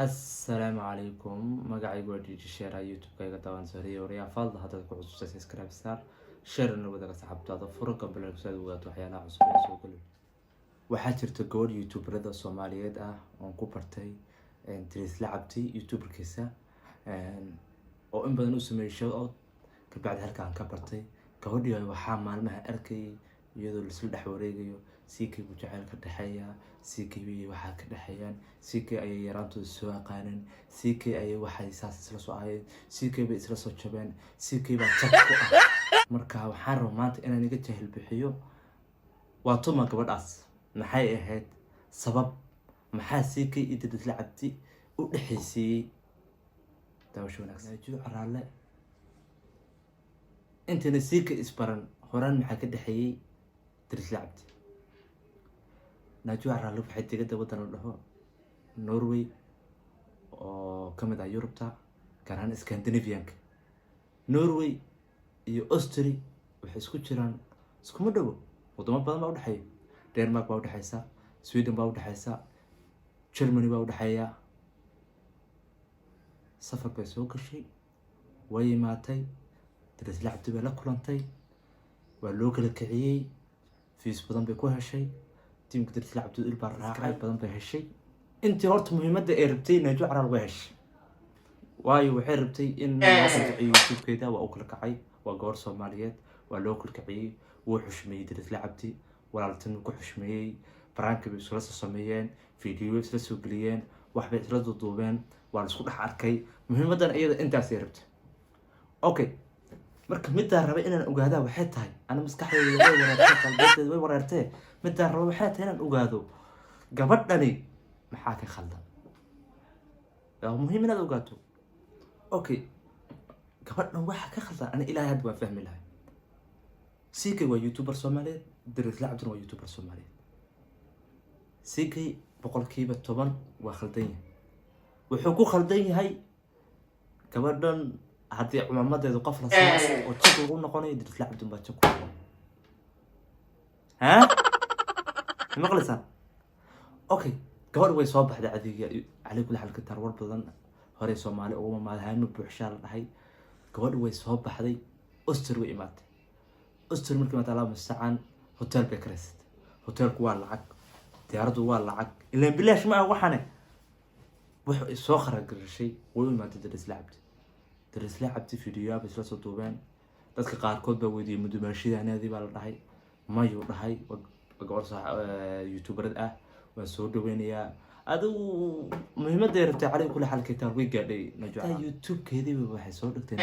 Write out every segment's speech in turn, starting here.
السلام عليكم مقعي قولي شير على يوتيوب كي قطعان سورية وريا فضل هذا كعصوصة سكراب ستار شير إنه بدك سحبت هذا فرق قبل الأسود وقت وحيانا عصوبة سوق له وحاتر تقول يوتيوب رضا الصوماليات ونكوبرتي تريس لعبتي يوتيوب كيسا oo in badan u sameeyay show ka bacdi halka aan ka bartay gabadhii waxaa maalmaha arkay iyadoo la isla dhex wareegayo CK ku jacayl ka dhaxeeya CK waxa ka dhaxeeyaan CK ay yaraantooda soo aqaanin CK ay waxay saas isla soo ahayd CK bay isla soo jabeen CK baa tag ku ah marka waxaan rabaa maanta inaan iga jahil bixiyo waa tuma gabadhaas maxay ahayd sabab maxaa CK idin isla cabti u dhaxeysay داوشو ناكس ناجو عرالة انت نسيك اسبرن هوران محا كدحيي درس لعبتي ناجو عرالة بحيث قد ودن له نوروي او كمدا يوروبتا كان اسكندنافيانك نوروي iyo Austria waxay isku jiraan isku madhow wadamo badan baa u dhaxeeya Denmark baa u dhaxaysa Sweden baa u dhaxaysa Germany baa u dhaxeeya safar bay soo gashay way maatay درس لعبتي baa la kulantay waa loo kala kiciyay fees badan bay ku heshay teamka درس لعبتي il baa raacay badan bay heshay intii horta muhiimadda ay rabtay inay jucaral way heshay waayo waxay rabtay in YouTube-keeda waa u kala kacay waa goor Soomaaliyeed waa loo kala kiciyay wuu xushmeeyay درس لعبتي walaaltin ku xushmeeyay prank bay isla sameeyeen video isla soo galiyeen wax bay isla duubeen waa isku dhax arkay muhiimadan iyada intaas ay rabtay okay marka midda rabay inaan ogaado waxay tahay ana maskaxdayda way wareertay qalbigayda way wareertay midda rabay waxay tahay inaan ogaado gabadhani maxaa ka khaldan waa muhiim inaad ogaato okay gabadhan waxa ka khaldan ana ilaahay had waan fahmi lahay CK waa youtuber Soomaaliyeed درس لعبتنا waa youtuber Soomaaliyeed CK boqolkiiba 10 waa khaldan wuxuu ku khaldan yahay gabadhan hadii cumamadeedu qof la soo oo jid ugu noqonay درس لعبتنا baa jid ku ha maqlaysan okay gabadh way soo baxday adiga علي كل حلقه tarwar badan hore Soomaali oo ma maadaama buuxshaal dhahay gabadh way soo baxday Austria way imaatay Austria markii ma talaabo sacan hotel Bucharest hotelku waa lacag diyaaradu waa lacag ilaa bilaash ma waxane wuxuu soo kharag gashay way imaatay درس لعبتي فيديو بس la soo duubeen dadka qaar kood baa weydiiyay mudumaashidaanadii baa la dhahay mayu dhahay gabar youtuberad ah waa soo dhaweynaya adigu muhiimadda ay rabtay cali kula xalkay taa way gaadhay najwa YouTube-keedii waxay soo dhigtay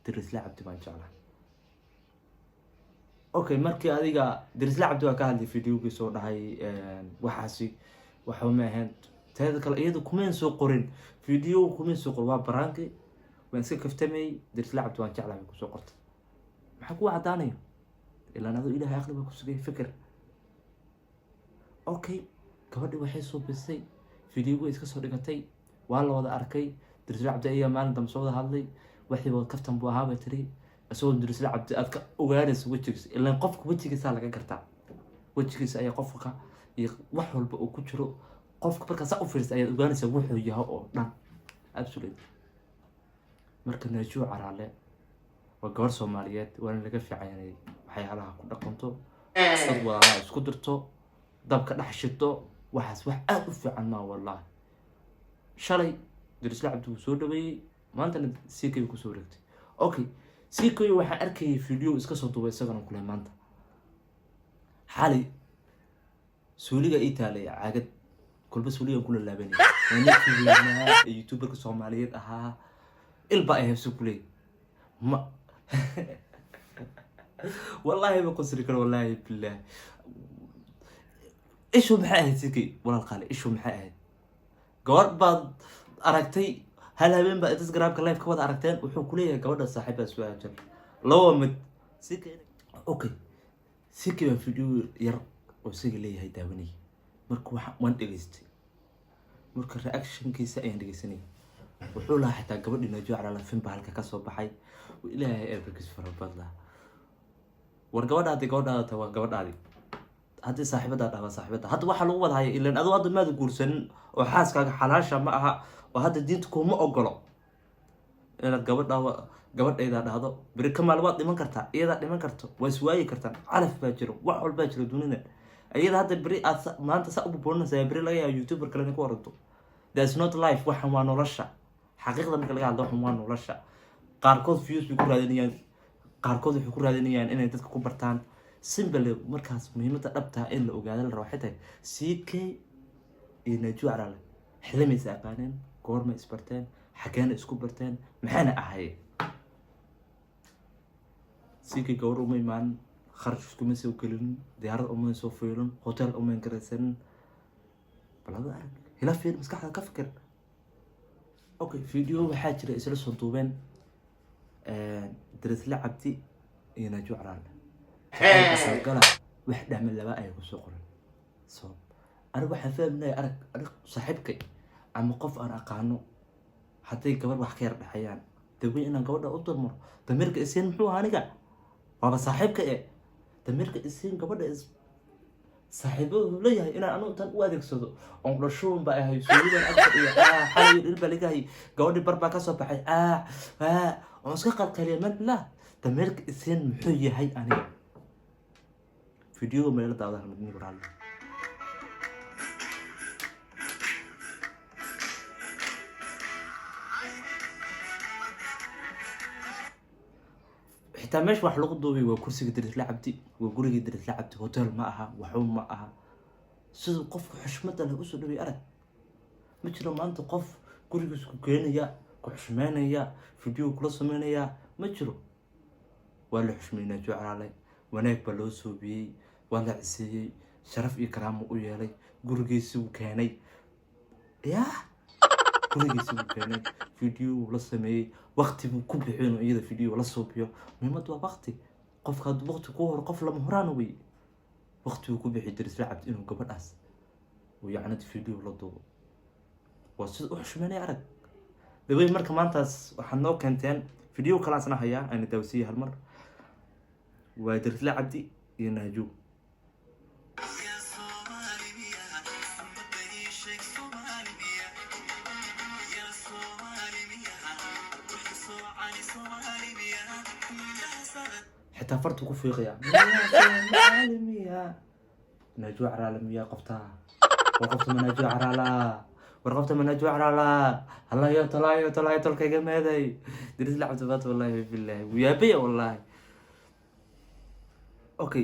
درس لعبتي baan jeclahay okay markii adiga درس لعبتي waa ka hadlay video-gii soo dhahay waxaasi waxa ma ahayn teeda kale iyadu kuma soo qorin video kuma soo qor waa baraanki waan iska kaftamay درس لعبتي waan jeclahay ku soo qortay maxaa ku cadaanayo ilaa nadu ilaahay aqli ba ku sugay fikir okay gabadhi waxay soo bisay video iska soo dhigatay waa la wada arkay درس لعبتي ayaa maalin dambe soo wada hadlay wixii wada kaftan buu ahaa batri asoo درس لعبتي aad ka ogaanayso wajigiisa ilaa qofka wajigiisa laga gartaa wajigiisa ayaa qofka iyo wax walba uu ku jiro qofka marka sa u fiirsan ayaa ogaanaysa wuxuu yahay oo dhan absolutely marka najuu caraale waa gabar Soomaaliyeed waa laga fiicanay waxyaalaha ku dhaqanto dad walaalaha isku dirto dabka dhax shito waxaas wax aad u fiican ma wallahi shalay درس لعبتي soo dhaweeyay maanta CK ku soo ragtay okay CK waxa arkay video iska soo duubay isagana kulay maanta xali suuliga Italy caagad kulba suuliga kula laabanay waa youtuber Soomaaliyeed ahaa ilba ay hayso kulay ma والله ما قصري كره والله بالله ايش هو محاهد سكي ولا القال ايش هو محاهد قوار بعض aragtay hal habeen ba Instagram-ka live ka wada aragteen wuxuu ku leeyahay gabadha saaxiibada soo haajan laba mid CK okay CK waa video yar oo CK leeyahay daawanay marka waan dhageystay marka reaction-kiisa ayaan dhageysanay wuxuu la xitaa gabadhii najwa cala fin baa halka ka soo baxay ilaahay eebkiis farabadla war gabadhaadi waa gabadhaadi haddii saaxiibada dhaba saaxiibada hadda waxa lagu wada haya ilaan adoo hadda maad guursanin oo xaaskaaga xalaasha ma aha oo hadda diinta kuma ogolo inaad gabadhayda dhahdo beri kamaal waad dhiman kartaa iyadaa dhiman karto waa iswaayi kartaan calaf baa jiro wax walbaa jiro dunida iyada hadda beri aad maanta saa u buburinaysaa beri laga yaaba youtuber kale inay ku waranto that's not life waxan waa nolosha xaqiiqda marka laga hadlo waxan waa nolosha qaarkood views bay ku raadinayaan qaarkood waxay ku raadinayaan inay dadka ku bartaan simple markaas muhiimada dhabta in la ogaado la rabo xitaa CK iyo Najuu Caraale xillimaysa aqaaneen goorma isbarteen xageena isku barteen maxayna ahaayeen CK gawar uma imaan kharash iskuma soo gelin diyaarad uma soo fiirin hotel uma garaysan balada arag hila fiir maskaxda ka fikir okay video waxaa jira isla soo duubeen Darisla Cabdi iyo Najuu Caraale gala wax dhamal laba ay ku soo qoran soo anigu waxaan fahmay arag saaxiibkay ama qof aan aqaano haday gabar wax ka yar dhaxayaan daway inaan gabadha u durmaro damirka iseen muxuu aniga waaba saaxiibka damirka iseen gabadha saaxiibadu leeyahay inaan anu tan u adeegsado on dhashoon baa ahay suulidan agta iyo xalay ilba ligahay gabadhi barba ka soo baxay on iska qalqaliya man la damirka iseen muxuu yahay aniga video meel daawada midni baraal xitaa meesh wax lagu duubay waa kursiga Darisla Cabdi waa guriga Darisla Cabdi hotel ma aha waxu ma aha sidoo qofku xushmada leh u soo dhaway arag ma jiro maanta qof gurigiisa ku keenaya ku xushmeynaya video kula sameynaya ma jiro waa la xushmeynaa Najuu Caraale wanaag ba loo soo biyay waa la ciseeyay sharaf iyo karaamo u yeelay gurigiisa uu keenay gurigiisa uu keenay video la sameeyay waqti buu ku bixin iyada video la soo biyo muhiimadu waa waqti qofka haduu waqti ku hor qof lama horaan way waqti uu ku bixi Darisla Cabdi inuu gabadhaas oo yacni video la duubo waa sidoo xushmeynay arag dabay marka maantaas waxaan noo keenteen video kala asna haya aan daawsiyo hal mar waa Darisla Cabdi iyo Najuu حتى فرت وكفي غيا Najuu Caraale miya qabtaa warqabta Najuu Caraale warqabta Najuu Caraale الله يطلع تلك جماده Darisla Cabdi بات والله بالله ويا بي والله اوكي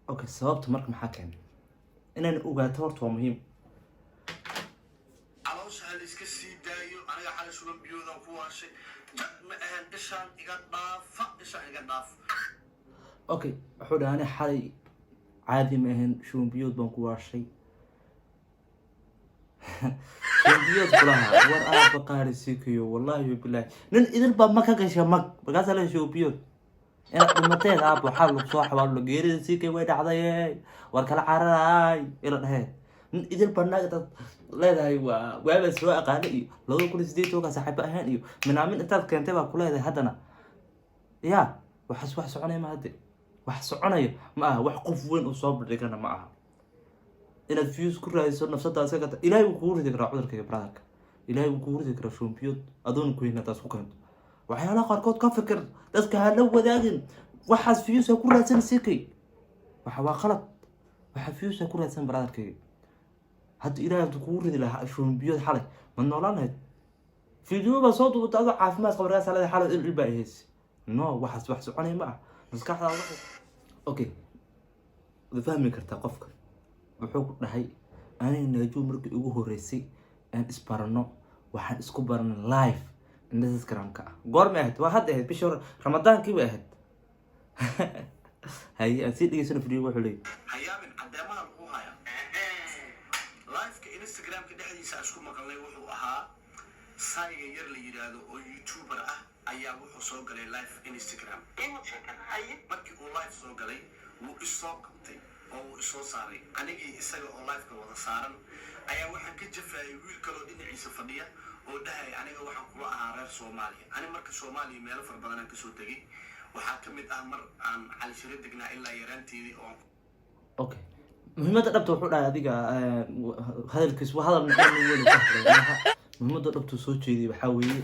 اوكي sababta marka maxaa keenay inaan ogaato horta waa muhiim علاش هل iska sii daayo aniga xal shuban biyoodan ku waashay ma ahan ishaan iga dhaaf اوكي wuxuu dhahay xalay caadi ma ahan shuban biyood baan ku waashay shuban biyood kulaha war aad baqaari sikiyo wallahi billahi nin idil ba ma ka gashay magaas la shuban biyood ina dhimateed aab waxa lagu soo xawaalo geerida CK way dhacday war kala cararay ila dhahay nin idil banaagta leedahay waa soo aqaan iyo 2018 ka saaxiib ahaan iyo minaamin intaad keentay baa ku leedahay hadana wax soconay ma hadda wax soconay ma aha wax qof weyn oo soo badhigana ma aha inaad views ku raadiso nafsadaada iska ilaahay uu kugu ridi karaa cudurka brotherka ilaahay uu kugu ridi karaa shumbiyood adoon ku heynaa taas ku keento waxyaalaha qaarkood ka fikir dadka ha la wadaagin waxaas views ku raadsan CK waxa waa qalad waxa views ku raadsan brotherka hadda ilaahay uu kugu ridi lahaa shumbiyood xalay ma noolaanayd video ba soo duubta adoo caafimaad qabarkaas la xalay ilba aheys no waxaas wax soconay ma aha maskaxdaada okay wada fahmi kartaa qofka wuxuu ku dhahay anay Najuu markii ugu horeysay aan isbarano waxaan isku baran live Instagram-ka goorma ahayd waa hadda ahayd bishii Ramadaankii bay ahayd hay aan sii dhigeysan video wuxuu leeyahay hayaamin cadeemaha lagu haya live-ka Instagram-ka dhexdiisa isku maqalnay wuxuu ahaa sayga yar la yiraahdo oo YouTuber ah ayaa wuxuu soo galay live Instagram markii uu live soo galay wuu isoo qabtay oo wuu isoo saaray anigii isaga oo liveka wada saaran ayaa waxaan ka jafayay wiil kaloo dhinaciisa fadhiya oo dhahay aniga waxaan kula ahaa reer soomaaliya ani marka soomaaliya meelo fara badanaan kasoo tegay waxaa ka mid ah mar aan cali shire degnaa ilaa yaraanteedii oo okay muhiimadda dhabta wuxuu dhahay adiga hadalkiis waa hadal muhiimadda dhabtu soo jeediyay waxaa weeye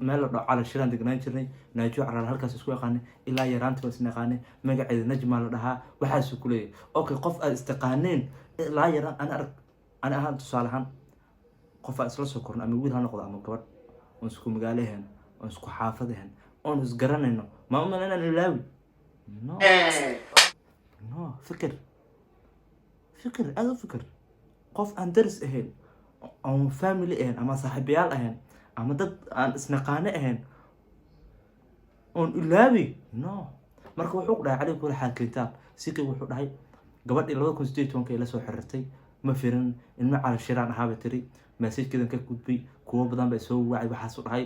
meel la dhaco cali shiraan degnaan jirnay naajo caraal halkaas isku yaqaanay ilaa yaraanta baa isnaqaanay magaceeda najmaa la dhahaa waxaasuu ku leeyahay okay qof aad istaqaaneen ilaa yaraan ani ahaan tusaale ahaan qof aad isla soo korno ama wiil ha noqdo ama gabadh oon isku magaalo ahayn oon isku xaafad ahayn oon isgaranayno ma umal inaan ilaawi no fikir aada u fikir qof aan daris ahayn oon family ahayn ama saaxiibayaal ahayn ama dad aan isnaqaano ahayn oon ilaawi no marka wuxuu ku dhahay cali kula xaakintaan sikay wuxuu dhahay gabadhii 2018 ay la soo xiriirtay ma firin ilmo cali shiraan ahaaba tiri message-keedan ka gudbay kuwa badan bay soo wacay waxaas u dhahay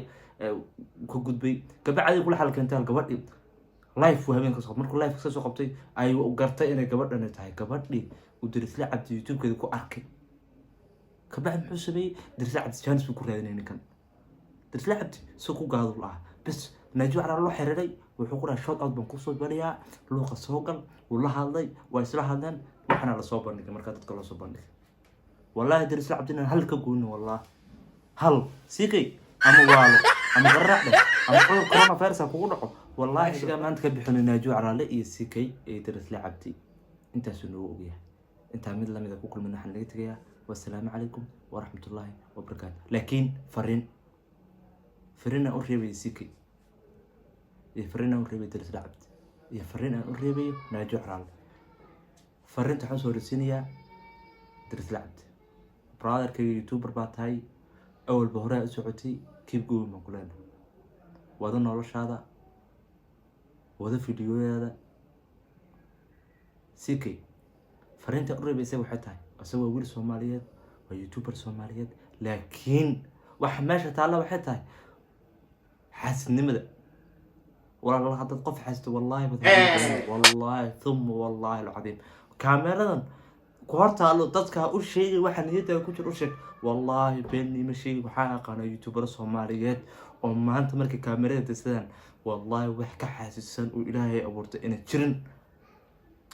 ka gudbay gabadhii kula xaakintaan gabadhii live waa habeenka soo markuu live ka soo qabtay ay gartay inay gabadhan tahay gabadhii uu Dirisla Cabdi YouTube-keeda ku arkay kabacdi muxuu sameeyay Dirisla Cabdi chance ku raadinay ninkan Dirisla Cabdi soo ku gaado laha bas naajo caraal loo xiriiray wuxuu ku dhahay shout out baan ku soo bariyaa luuqa soo gal wuu la hadlay waa isla hadleen waxana la soo bandhigay marka dadka la soo bandhigay wallahi Dirisla Cabdi hal ka gooni wallahi hal sikay ama waalo ama qarraxda ama corona virus kugu dhaco wallahi shiga maanta ka bixin naajo caraal iyo sikay ee Dirisla Cabdi intaas uu ogyahay inta mid lamida ku kulmina waxaan laga tagayaa والسلام عليكم ورحمة الله وبركاته لكن فرنا أوريبي سيكي يفرنا أوريبي Dirisla Cabdi يفرنا أوريبي ناجو عرال فرنا تحسوا رسينيا Dirisla Cabdi برادر كي يوتيوبر باتاي أول بهراء سعودي كيف قوي ما كلنا وهذا نورش هذا وهذا فيديو هذا سيكي فرنا أوريبي سوي حتى أسوي ويل سوماليات ويوتيوبر سوماليات لكن واحد ماشي تعالى وحتى حاسس نمذا والله حتى تقف حاسس والله والله ثم والله العظيم كاميرا كوارتا له تذكر أول شيء واحد نيته كتير أول شيء والله بيني مشي وحقق أنا يوتيوبر سوماليات وما أنت مركي كاميرا تسلم والله وحكي حاسسن وإلهي أبورت إن تشرن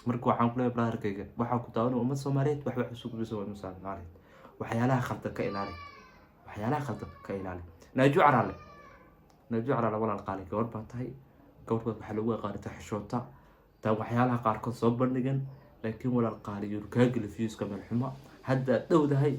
markuu waxaan kula brotherkayga waxa ku taawano umad Soomaaliyeed wax cusub u soo Soomaaliyeed waxyaalaha khaldan ka ilaali naajo caraale walaal qaali gabadh baa tahay gabadh waxa lagu yaqaantaa xishoota taa waxyaalaha qaar ka soo bandhigan laakiin walaal qaali yurkaaga la fiiska meel xumo hadda dhowdahay